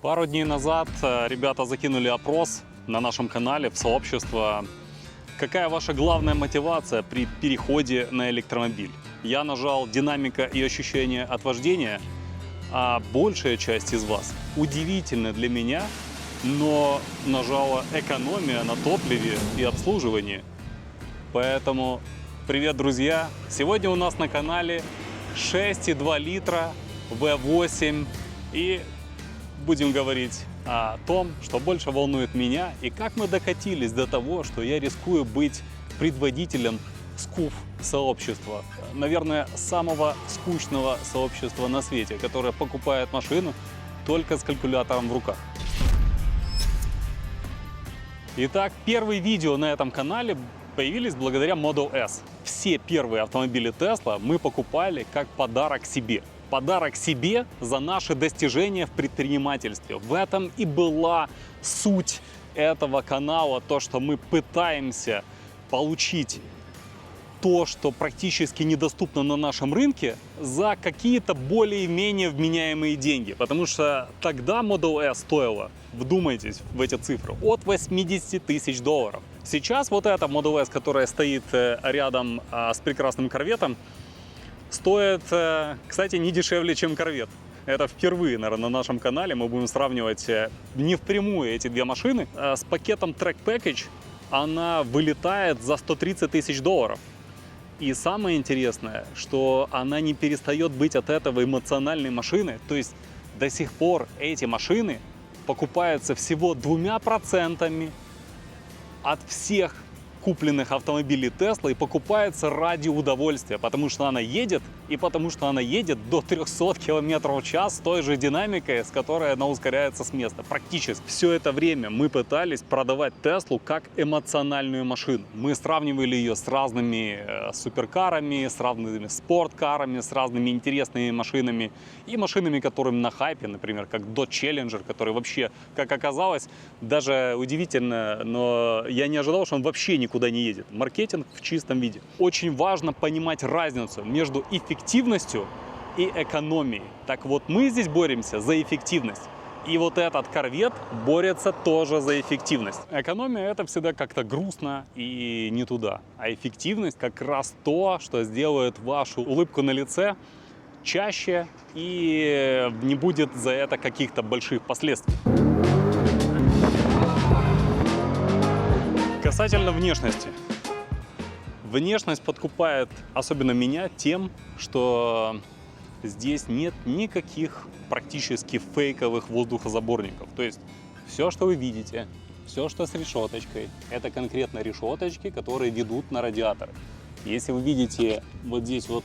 Пару дней назад ребята закинули опрос на нашем канале в сообщество. Какая ваша главная мотивация при переходе на электромобиль? Я нажал «Динамика и ощущение от вождения», а большая часть из вас, удивительно для меня, но нажала «Экономия на топливе и обслуживании». Поэтому привет, друзья! Сегодня у нас на канале 6,2 литра V8 и будем говорить о том, что больше волнует меня и как мы докатились до того, что я рискую быть предводителем скуф-сообщества. Наверное, самого скучного сообщества на свете, которое покупает машину только с калькулятором в руках. Итак, первые видео на этом канале появились благодаря Model S. Все первые автомобили Tesla мы покупали как подарок себе. Подарок себе за наши достижения в предпринимательстве. В этом и была суть этого канала, то, что мы пытаемся получить то, что практически недоступно на нашем рынке, за какие-то более-менее вменяемые деньги. Потому что тогда Model S стоила, вдумайтесь в эти цифры, от 80 тысяч долларов. Сейчас вот эта Model S, которая стоит рядом с прекрасным корветом, стоит, кстати, не дешевле, чем корвет. Это впервые, наверное, на нашем канале мы будем сравнивать не впрямую эти две машины. С пакетом Track Package она вылетает за 130 тысяч долларов. И самое интересное, что она не перестает быть от этого эмоциональной машины. То есть до сих пор эти машины покупаются всего 2% от всех купленных автомобилей Tesla и покупается ради удовольствия, потому что она едет, и потому что она едет до 300 км в час с той же динамикой, с которой она ускоряется с места. Практически все это время мы пытались продавать Теслу как эмоциональную машину. Мы сравнивали ее с разными суперкарами, с разными спорткарами, с разными интересными машинами и машинами, которые на хайпе, например, как Dodge Challenger, который вообще, как оказалось, даже удивительно, но я не ожидал, что он вообще никуда не едет. Маркетинг в чистом виде. Очень важно понимать разницу между эффективностью и экономией. Так вот, мы здесь боремся за эффективность. И вот этот корвет борется тоже за эффективность. Экономия — это всегда как-то грустно и не туда. А эффективность как раз то, что сделает вашу улыбку на лице чаще и не будет за это каких-то больших последствий. Касательно внешности. Внешность подкупает особенно меня тем, что здесь нет никаких практически фейковых воздухозаборников. То есть все, что вы видите, все, что с решеточкой, это конкретно решеточки, которые ведут на радиатор. Если вы видите вот здесь вот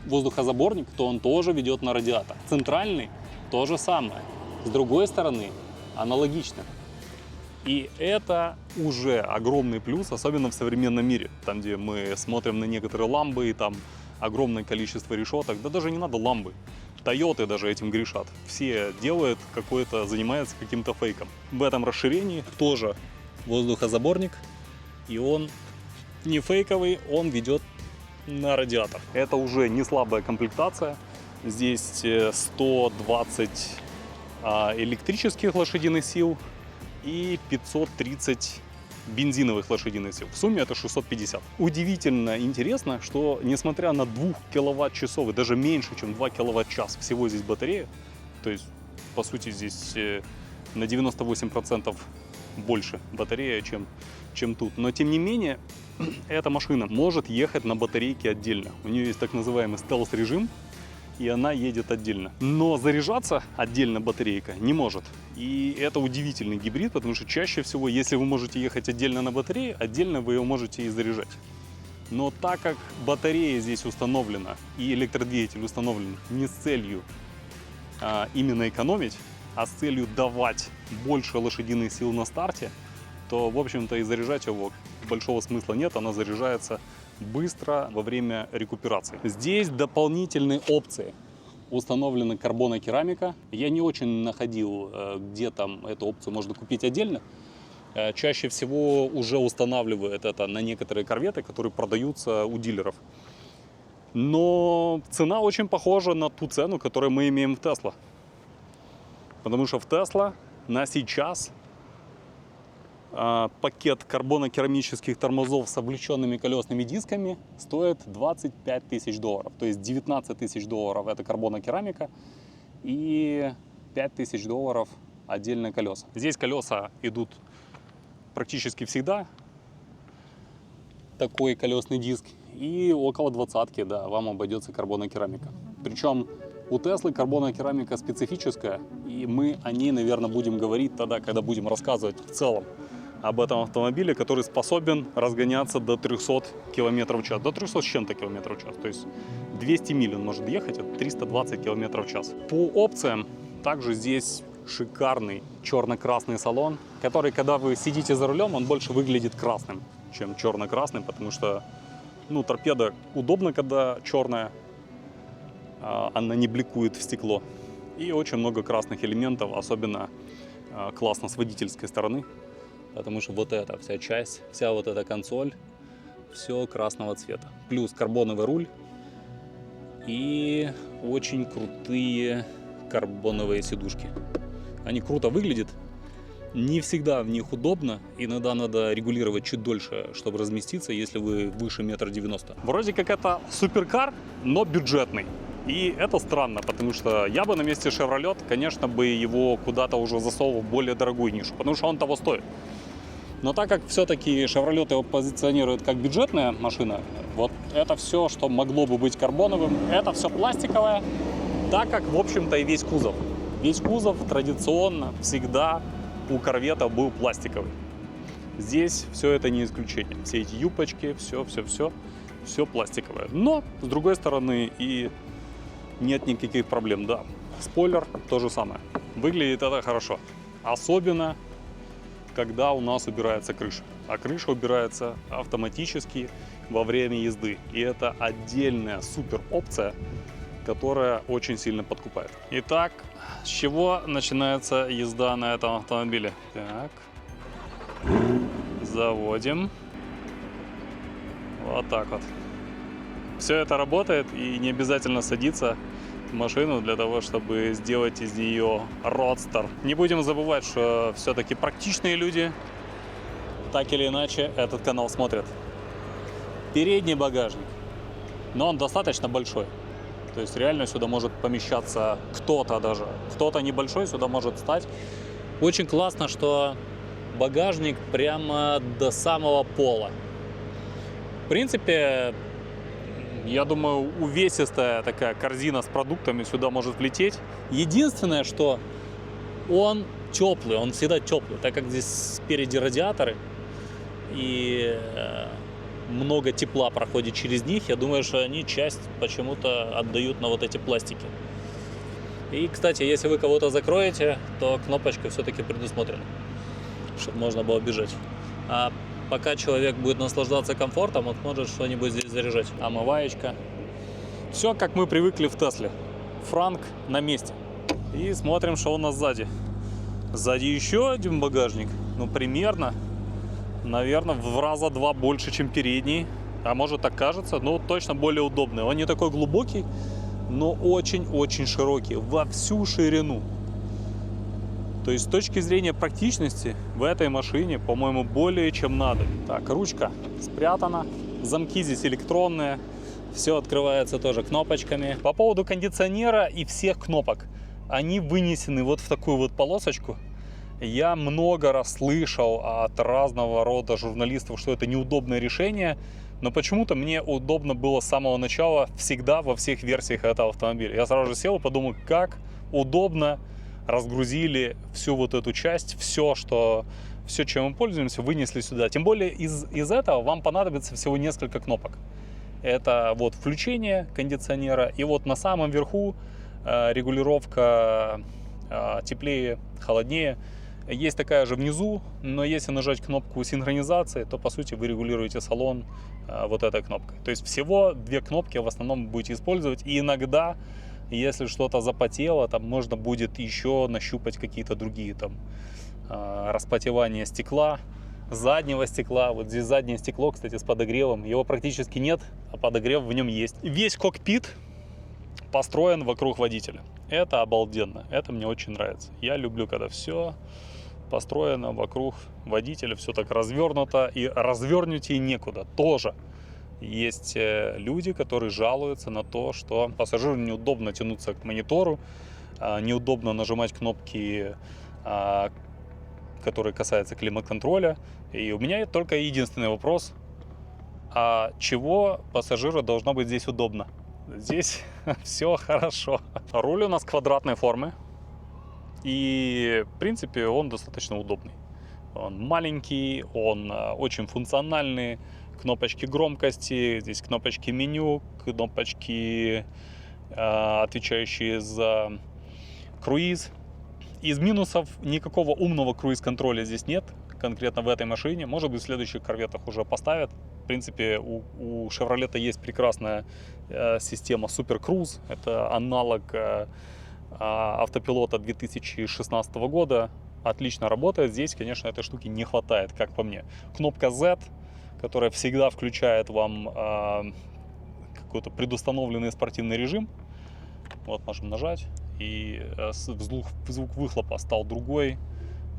воздухозаборник, то он тоже ведет на радиатор. Центральный — то же самое. С другой стороны аналогично. И это уже огромный плюс, особенно в современном мире, там, где мы смотрим на некоторые ламбы, и там огромное количество решеток. Да даже не надо ламбы. Тойоты даже этим грешат. Все делают какой-то, занимаются каким-то фейком. В этом расширении тоже воздухозаборник, и он не фейковый, он ведет на радиатор. Это уже не слабая комплектация. Здесь 120 электрических лошадиных сил и 530 бензиновых лошадиных сил. В сумме это 650. Удивительно интересно, что несмотря на 2 киловатт-часов и даже меньше, чем 2 киловатт-час всего здесь батарея, то есть по сути здесь на 98% больше батарея, чем тут. Но тем не менее, эта машина может ехать на батарейке отдельно. У нее есть так называемый стелс-режим, и она едет отдельно. Но заряжаться отдельно батарейка не может. И это удивительный гибрид, потому что чаще всего, если вы можете ехать отдельно на батарее, отдельно вы ее можете и заряжать. Но так как батарея здесь установлена и электродвигатель установлен не с целью именно экономить, а с целью давать больше лошадиных сил на старте, то, в общем-то, и заряжать его большого смысла нет, она заряжается быстро во время рекуперации. Здесь дополнительные опции. Установлена карбонокерамика. Я не очень находил, где там эту опцию можно купить отдельно. Чаще всего уже устанавливают это на некоторые корветы, которые продаются у дилеров. Но цена очень похожа на ту цену, которую мы имеем в Tesla. Потому что в Tesla на сейчас пакет карбонокерамических тормозов с облегченными колесными дисками стоит $25 тысяч. То есть $19 тысяч это карбонокерамика и $5 тысяч отдельные колеса. Здесь колеса идут практически всегда. Такой колесный диск. И около 20-ки, да, вам обойдется карбонокерамика. Причем у Теслы карбонокерамика специфическая. И мы о ней, наверное, будем говорить тогда, когда будем рассказывать в целом об этом автомобиле, который способен разгоняться до 300 км в час. До 300 с чем-то км в час. То есть 200 миль он может ехать, это 320 км в час. По опциям также здесь шикарный черно-красный салон, который, когда вы сидите за рулем, он больше выглядит красным, чем черно-красным, потому что, ну, торпеда удобно, когда черная, она не бликует в стекло. И очень много красных элементов, особенно классно с водительской стороны. Потому что вот эта вся часть, вся вот эта консоль, все красного цвета. Плюс карбоновый руль и очень крутые карбоновые сидушки. Они круто выглядят. Не всегда в них удобно. Иногда надо регулировать чуть дольше, чтобы разместиться, если вы выше 1,90 м. Вроде как это суперкар, но бюджетный. И это странно, потому что я бы на месте Chevrolet, конечно, бы его куда-то уже засовывал в более дорогую нишу, потому что он того стоит. Но так как все-таки Chevrolet его позиционирует как бюджетная машина, вот это все, что могло бы быть карбоновым, это все пластиковое, так как, в общем-то, и весь кузов. Весь кузов традиционно всегда у корветов был пластиковый. Здесь все это не исключение. Все эти юбочки, все пластиковое. Но, с другой стороны, и нет никаких проблем, да. Спойлер то же самое. Выглядит это хорошо. Особенно, когда у нас убирается крыша. А крыша убирается автоматически во время езды. И это отдельная супер опция, которая очень сильно подкупает. Итак, с чего начинается езда на этом автомобиле? Так. Заводим. Вот так вот. Все это работает, и не обязательно садиться в машину для того, чтобы сделать из нее родстер. Не будем забывать, что все-таки практичные люди так или иначе этот канал смотрят. Передний багажник, но он достаточно большой. То есть реально сюда может помещаться кто-то даже. Кто-то небольшой сюда может стать. Очень классно, что багажник прямо до самого пола. В принципе, я думаю, увесистая такая корзина с продуктами сюда может влететь. Единственное, что он теплый, он всегда теплый, так как здесь спереди радиаторы и много тепла проходит через них, я думаю, что они часть почему-то отдают на вот эти пластики. И, кстати, если вы кого-то закроете, то кнопочка все-таки предусмотрена, чтобы можно было бежать. А пока человек будет наслаждаться комфортом, он может что-нибудь здесь заряжать. Омываечка. Все, как мы привыкли в Тесле. Франк на месте. И смотрим, что у нас сзади. Сзади еще один багажник. Ну, примерно, наверное, в раза два больше, чем передний. А может, так кажется, но точно более удобный. Он не такой глубокий, но очень-очень широкий. Во всю ширину. То есть с точки зрения практичности в этой машине, по-моему, более чем надо. Так, ручка спрятана, замки здесь электронные, все открывается тоже кнопочками. По поводу кондиционера и всех кнопок, они вынесены вот в такую вот полосочку. Я много раз слышал от разного рода журналистов, что это неудобное решение, но почему-то мне удобно было с самого начала всегда во всех версиях этого автомобиля. Я сразу же сел и подумал, как удобно. Разгрузили всю вот эту часть, все, чем мы пользуемся, вынесли сюда. Тем более из этого вам понадобится всего несколько кнопок. Это вот включение кондиционера, и вот на самом верху регулировка теплее, холоднее. Есть такая же внизу, но если нажать кнопку синхронизации, то по сути вы регулируете салон вот этой кнопкой. То есть всего две кнопки в основном будете использовать, и иногда, если что-то запотело, там можно будет еще нащупать какие-то другие там распотевания стекла, заднего стекла. Вот здесь заднее стекло, кстати, с подогревом. Его практически нет, а подогрев в нем есть. Весь кокпит построен вокруг водителя. Это обалденно, это мне очень нравится. Я люблю, когда все построено вокруг водителя, все так развернуто, и развернутее некуда. Тоже есть люди, которые жалуются на то, что пассажиру неудобно тянуться к монитору, неудобно нажимать кнопки, которые касаются климат-контроля. И у меня только единственный вопрос: а чего пассажиру должно быть здесь удобно? Здесь все хорошо. Руль у нас квадратной формы. И, в принципе, он достаточно удобный. Он маленький, он очень функциональный. Кнопочки громкости, здесь кнопочки меню, кнопочки, отвечающие за круиз. Из минусов никакого умного круиз-контроля здесь нет. Конкретно в этой машине. Может быть, в следующих корветах уже поставят. В принципе, у Chevrolet есть прекрасная система Super Cruise. Это аналог автопилота 2016 года. Отлично работает. Здесь, конечно, этой штуки не хватает, как по мне. Кнопка Z, которая всегда включает вам какой-то предустановленный спортивный режим. Вот, можем нажать. И звук выхлопа стал другой.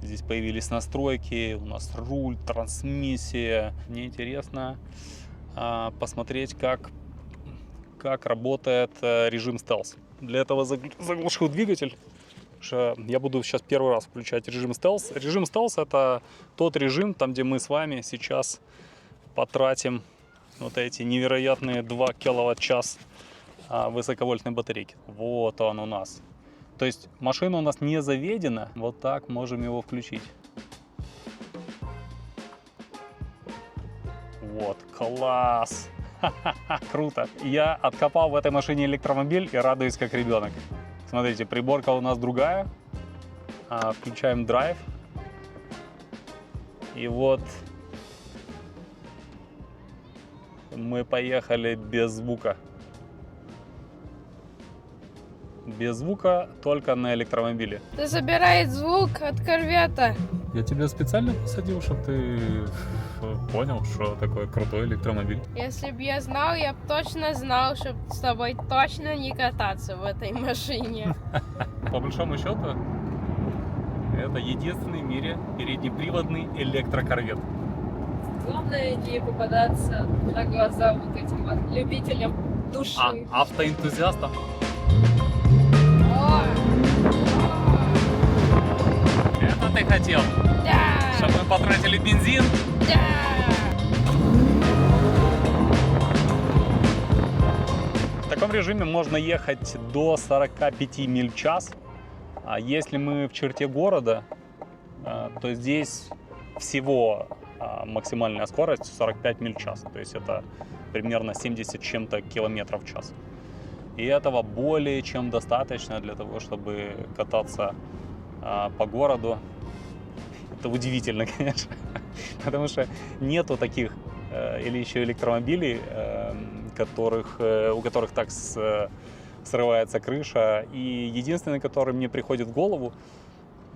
Здесь появились настройки, у нас руль, трансмиссия. Мне интересно посмотреть, как работает режим стелс. Для этого заглушу двигатель. Я буду сейчас первый раз включать режим стелс. Режим стелс — это тот режим, там, где мы с вами сейчас потратим вот эти невероятные 2 киловатт-час высоковольтной батарейки. Вот он у нас. То есть машина у нас не заведена. Вот так можем его включить. Вот, класс! Круто! Я откопал в этой машине электромобиль и радуюсь как ребенок. Смотрите, приборка у нас другая. Включаем драйв. И вот мы поехали без звука. Без звука, только на электромобиле. Это забирает звук от корвета. Я тебя специально посадил, чтобы ты понял, что такое крутой электромобиль. Если бы я знал, я бы точно знал, чтобы с тобой точно не кататься в этой машине. По большому счету, это единственный в мире переднеприводный электрокорвет. Главное не попадаться на глаза вот этим вот любителям души. Автоэнтузиастам. Это ты хотел? Да! Чтобы мы потратили бензин? Да! В таком режиме можно ехать до 45 миль в час. А если мы в черте города, то здесь всего максимальная скорость 45 миль в час. То есть это примерно 70 чем-то километров в час. И этого более чем достаточно для того, чтобы кататься по городу. Это удивительно, конечно, потому что нету таких или еще электромобилей, у которых так срывается крыша. И единственный, который мне приходит в голову,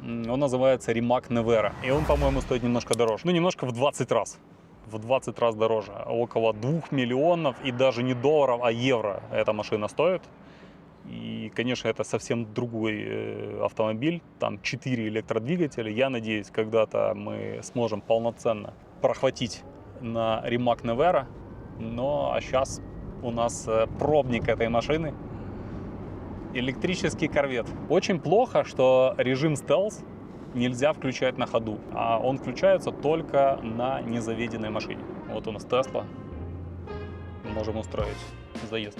он называется Rimac Nevera. И он, по-моему, стоит немножко дороже. Ну, немножко в 20 раз. В 20 раз дороже. Около 2 миллионов, и даже не долларов, а евро эта машина стоит. И, конечно, это совсем другой автомобиль. Там 4 электродвигателя. Я надеюсь, когда-то мы сможем полноценно прохватить на Rimac Nevera. Но а сейчас у нас пробник этой машины. Электрический корвет. Очень плохо, что режим стелс нельзя включать на ходу, а он включается только на незаведенной машине. Вот у нас Tesla. Можем устроить заезд.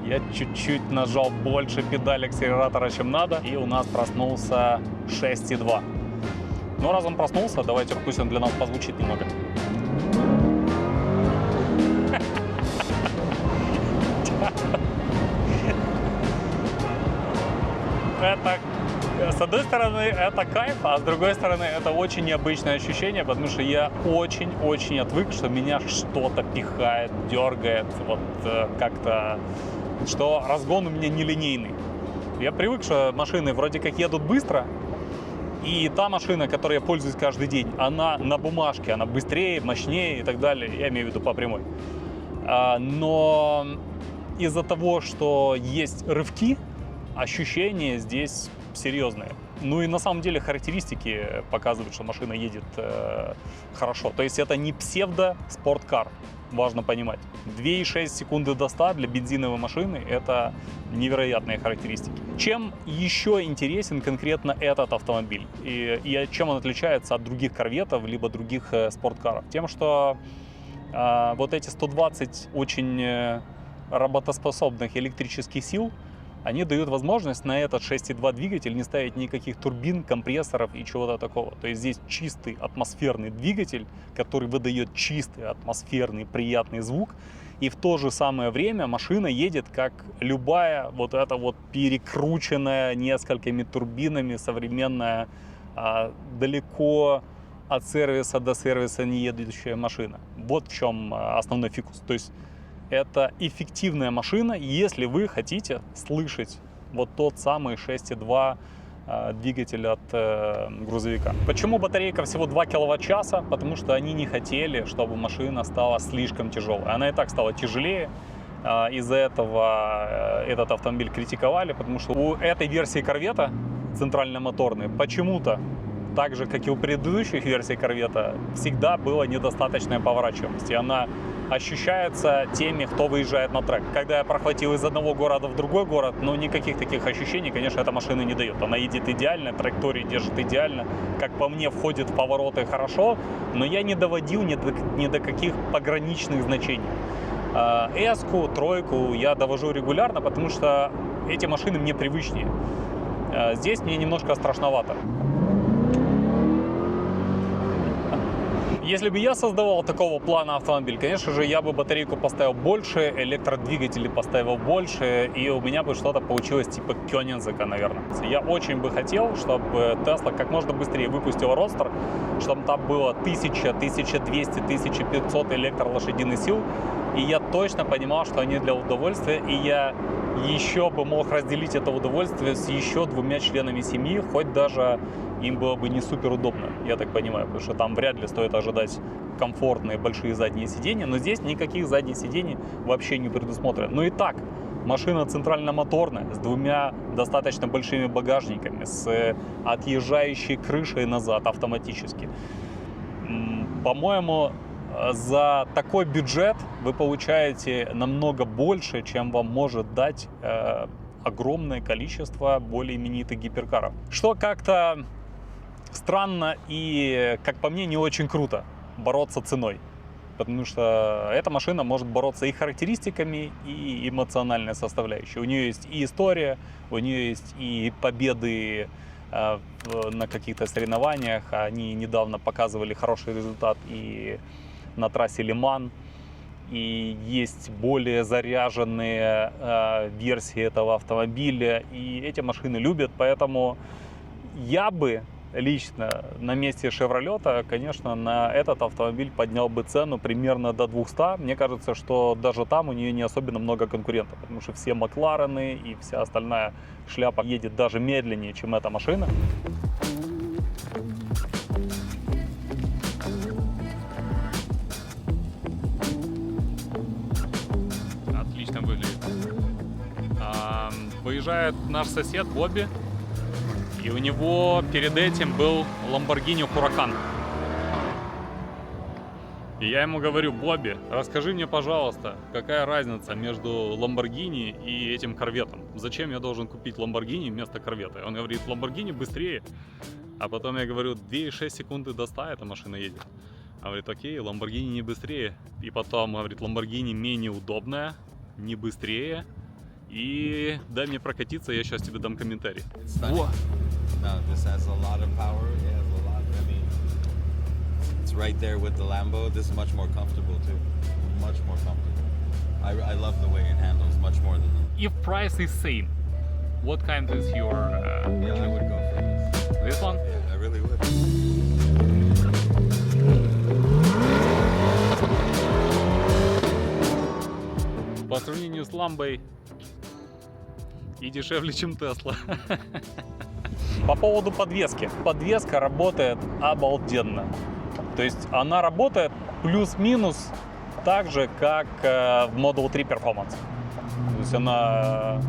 Я чуть-чуть нажал больше педаль акселератора, чем надо, и у нас проснулся 6,2. Ну, раз он проснулся, давайте пусть он для нас позвучит немного. Это, с одной стороны, это кайф, а с другой стороны, это очень необычное ощущение, потому что я очень-очень отвык, что меня что-то пихает, дергает, вот как-то, что разгон у меня нелинейный. Я привык, что машины вроде как едут быстро, и та машина, которой я пользуюсь каждый день, она на бумажке, она быстрее, мощнее и так далее, я имею в виду по прямой. Но из-за того, что есть рывки, ощущения здесь серьезные. Ну и на самом деле характеристики показывают, что машина едет хорошо. То есть это не псевдо-спорткар, важно понимать. 2,6 секунды до 100 для бензиновой машины – это невероятные характеристики. Чем еще интересен конкретно этот автомобиль? И чем он отличается от других корветов, либо других спорткаров? Тем, что вот эти 120 очень работоспособных электрических сил, они дают возможность на этот 6,2 двигатель не ставить никаких турбин, компрессоров и чего-то такого. То есть здесь чистый атмосферный двигатель, который выдает чистый атмосферный приятный звук. И в то же самое время машина едет как любая вот эта вот перекрученная несколькими турбинами современная, далеко от сервиса до сервиса не едущая машина. Вот в чем основной фикус. То есть это эффективная машина, если вы хотите слышать вот тот самый 6,2 двигатель от грузовика. Почему батарейка всего 2 киловатт-часа? Потому что они не хотели, чтобы машина стала слишком тяжелой. Она и так стала тяжелее. Из-за этого этот автомобиль критиковали, потому что у этой версии корвета центральномоторной почему-то, так же, как и у предыдущих версий корвета, всегда была недостаточная поворачиваемость. И она ощущается теми, кто выезжает на трек. Когда я прохватил из одного города в другой город, но никаких таких ощущений, конечно, эта машина не дает. Она едет идеально, траектории держит идеально. Как по мне, входит в повороты хорошо, но я не доводил ни до каких пограничных значений. S-ку, тройку я довожу регулярно, потому что эти машины мне привычнее. Здесь мне немножко страшновато. Если бы я создавал такого плана автомобиль, конечно же, я бы батарейку поставил больше, электродвигатели поставил больше, и у меня бы что-то получилось типа Кёнигсега, наверное. Я очень бы хотел, чтобы Tesla как можно быстрее выпустила Roadster, чтобы там было 1000, 1200, 1500 электролошадиных сил, и я точно понимал, что они для удовольствия, и я еще бы мог разделить это удовольствие с еще 2 членами семьи, хоть даже им было бы не супер удобно, я так понимаю, потому что там вряд ли стоит ожидать комфортные большие задние сиденья, но здесь никаких задних сидений вообще не предусмотрено. Но и так, машина центральномоторная, с 2 достаточно большими багажниками, с отъезжающей крышей назад автоматически. По-моему, за такой бюджет вы получаете намного больше, чем вам может дать огромное количество более именитых гиперкаров. Что как-то странно и, как по мне, не очень круто бороться ценой. Потому что эта машина может бороться и характеристиками, и эмоциональной составляющей. У нее есть и история, у нее есть и победы на каких-то соревнованиях. Они недавно показывали хороший результат и на трассе Лиман. И есть более заряженные версии этого автомобиля. И эти машины любят, поэтому я бы лично на месте Шевролета, конечно, на этот автомобиль поднял бы цену примерно до 200. Мне кажется, что даже там у нее не особенно много конкурентов, потому что все Макларены и вся остальная шляпа едет даже медленнее, чем эта машина. Отлично выглядит. Выезжает наш сосед Бобби. И у него перед этим был Lamborghini Huracan. И я ему говорю: Бобби, расскажи мне, пожалуйста, какая разница между Lamborghini и этим корветом? Зачем я должен купить Lamborghini вместо корвета? Он говорит: Lamborghini быстрее. А потом я говорю: 2,6 секунды до 100 эта машина едет. Он говорит: окей, Lamborghini не быстрее. И потом говорит: Lamborghini менее удобная, не быстрее. И дай мне прокатиться, я сейчас тебе дам комментарий. No, this has a lot of power. It has a lot. I mean, it's right there with the Lambo. This is much more comfortable too. Much more comfortable. I love the way it handles much more than the... If price is same, what kind is your... Yeah, I would go for this. This one? Yeah, I really would. По сравнению с Ламбой и дешевле, чем Тесла. По поводу подвески. Подвеска работает обалденно. То есть она работает плюс-минус так же, как в Model 3 Performance. есть она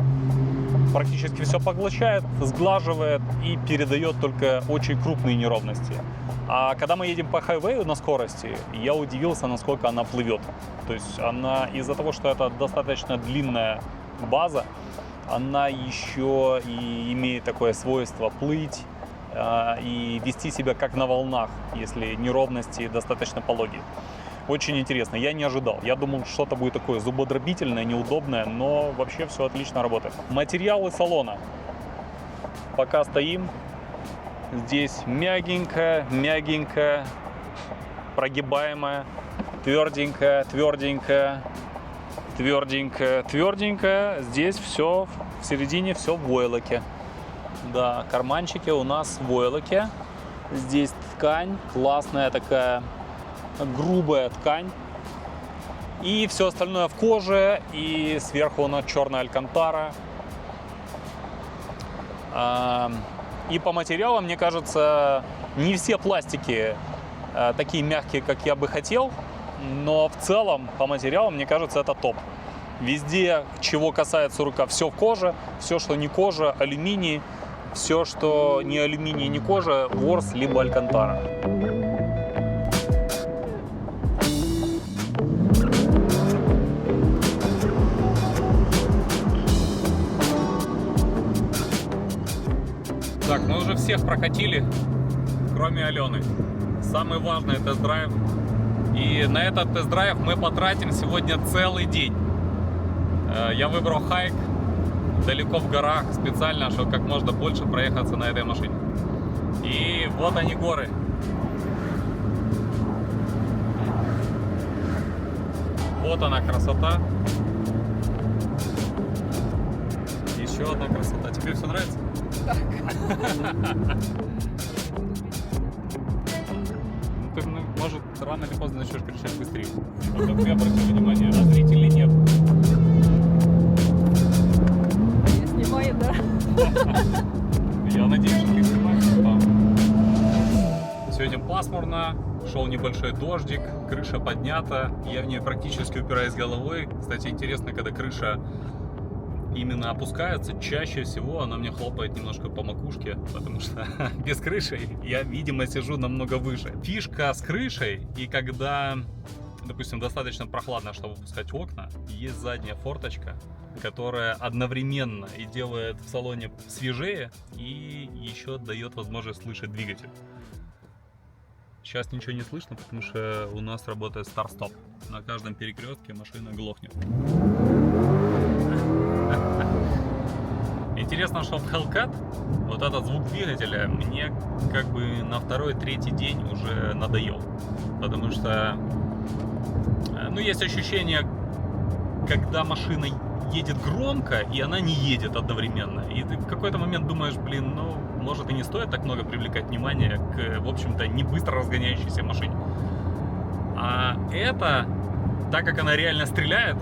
практически все поглощает, сглаживает и передает только очень крупные неровности. А когда мы едем по хайвею на скорости, я удивился, насколько она плывет. То есть она из-за того, что это достаточно длинная база, она еще и имеет такое свойство плыть и вести себя как на волнах, если неровности достаточно пологие. Очень интересно, я не ожидал. Я думал, что-то будет такое зубодробительное, неудобное, но вообще все отлично работает. Материалы салона. Пока стоим, здесь мягенькая, прогибаемая, тверденькая, тверденькая. Здесь все в середине, все в войлоке. Да, карманчики у нас в войлоке. Здесь ткань, классная такая, грубая ткань. И все остальное в коже. И сверху у нас черная алькантара. И по материалам, мне кажется, не все пластики такие мягкие, как я бы хотел. Но в целом, по материалам, мне кажется, это топ. Везде, чего касается рука, все в коже. Все, что не кожа, алюминий. Все, что не алюминий, не кожа, ворс, либо алькантара. Так, мы уже всех прокатили, кроме Алены. Самый важный тест-драйв. И на этот тест-драйв мы потратим сегодня целый день. Я выбрал хайк далеко в горах, специально, чтобы как можно больше проехаться на этой машине. И вот они горы. Вот она красота. Еще одна красота. Тебе все нравится? Ты, может, рано или поздно начнешь кричать быстрее. Чтобы я обратил внимание, а зрителей нет. Я снимаю, да? Я надеюсь, что ты снимаешь. Сегодня пасмурно, шел небольшой дождик, крыша поднята. Я в нее практически упираюсь головой. Кстати, интересно, когда крыша именно опускается, чаще всего она мне хлопает немножко по макушке, потому что без крыши я, видимо, сижу намного выше. Фишка с крышей, и когда, допустим, достаточно прохладно, чтобы выпускать окна, есть задняя форточка, которая одновременно и делает в салоне свежее, и еще дает возможность слышать двигатель. Сейчас ничего не слышно, потому что у нас работает старт-стоп. На каждом перекрестке машина глохнет. Интересно, что в Hellcat вот этот звук двигателя мне как бы на второй-третий день уже надоел. Потому что, ну, есть ощущение, когда машина едет громко, и она не едет одновременно. И ты в какой-то момент думаешь, блин, ну, может и не стоит так много привлекать внимание к, в общем-то, не быстро разгоняющейся машине. А это, так как она реально стреляет,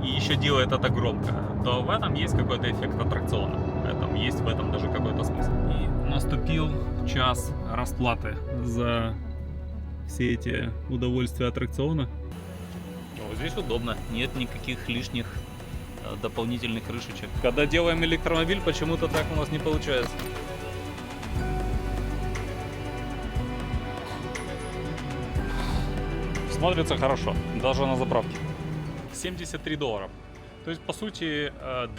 и еще делает это громко, то в этом есть какой-то эффект аттракциона. Есть в этом даже какой-то смысл. И наступил час расплаты за все эти удовольствия аттракциона. Вот здесь удобно, нет никаких лишних дополнительных крышечек. Когда делаем электромобиль, почему-то так у нас не получается. Смотрится хорошо, даже на заправке. $73. То есть, по сути,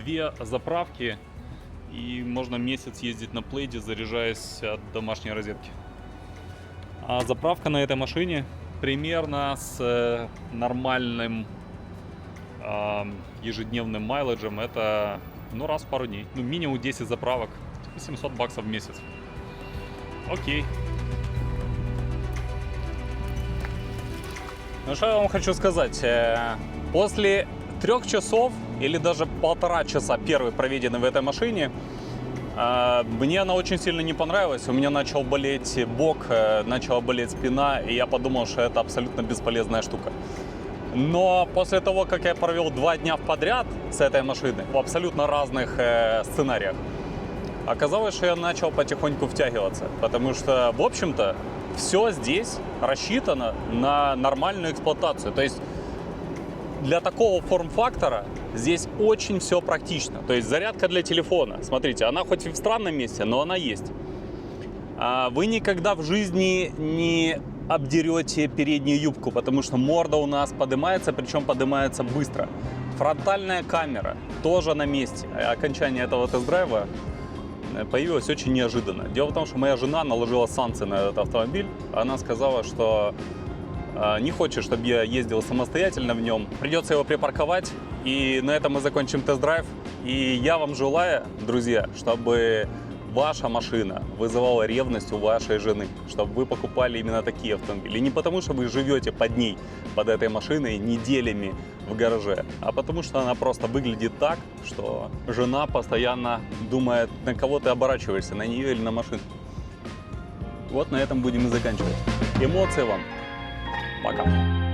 2 заправки, и можно месяц ездить на плейде, заряжаясь от домашней розетки. А заправка на этой машине примерно с нормальным ежедневным майледжем, это, ну, раз в пару дней. Ну, минимум 10 заправок, $700 в месяц. Окей. Ну, что я вам хочу сказать. После 3 часов или даже 1,5 часа первый проведенный в этой машине, мне она очень сильно не понравилась. У меня начал болеть бок, начала болеть спина, и я подумал, что это абсолютно бесполезная штука. Но после того, как я провел 2 дня подряд с этой машиной в абсолютно разных сценариях, оказалось, что я начал потихоньку втягиваться. Потому что, в общем-то, все здесь рассчитано на нормальную эксплуатацию. То есть для такого форм-фактора Здесь очень все практично. То есть зарядка для телефона. Смотрите, она хоть и в странном месте, но она есть. Вы никогда в жизни не обдерете переднюю юбку, потому что морда у нас поднимается, причем поднимается быстро. Фронтальная камера тоже на месте. Окончание этого тест-драйва появилось очень неожиданно. Дело в том, что моя жена наложила санкции на этот автомобиль. Она сказала, что не хочет, чтобы я ездил самостоятельно в нем. Придется его припарковать, и на этом мы закончим тест-драйв. И я вам желаю, друзья, чтобы ваша машина вызывала ревность у вашей жены, чтобы вы покупали именно такие автомобили. Не потому, что вы живете под ней, под этой машиной неделями в гараже, а потому, что она просто выглядит так, что жена постоянно думает, на кого ты оборачиваешься, на нее или на машину. Вот на этом будем и заканчивать. Эмоций вам. Пока.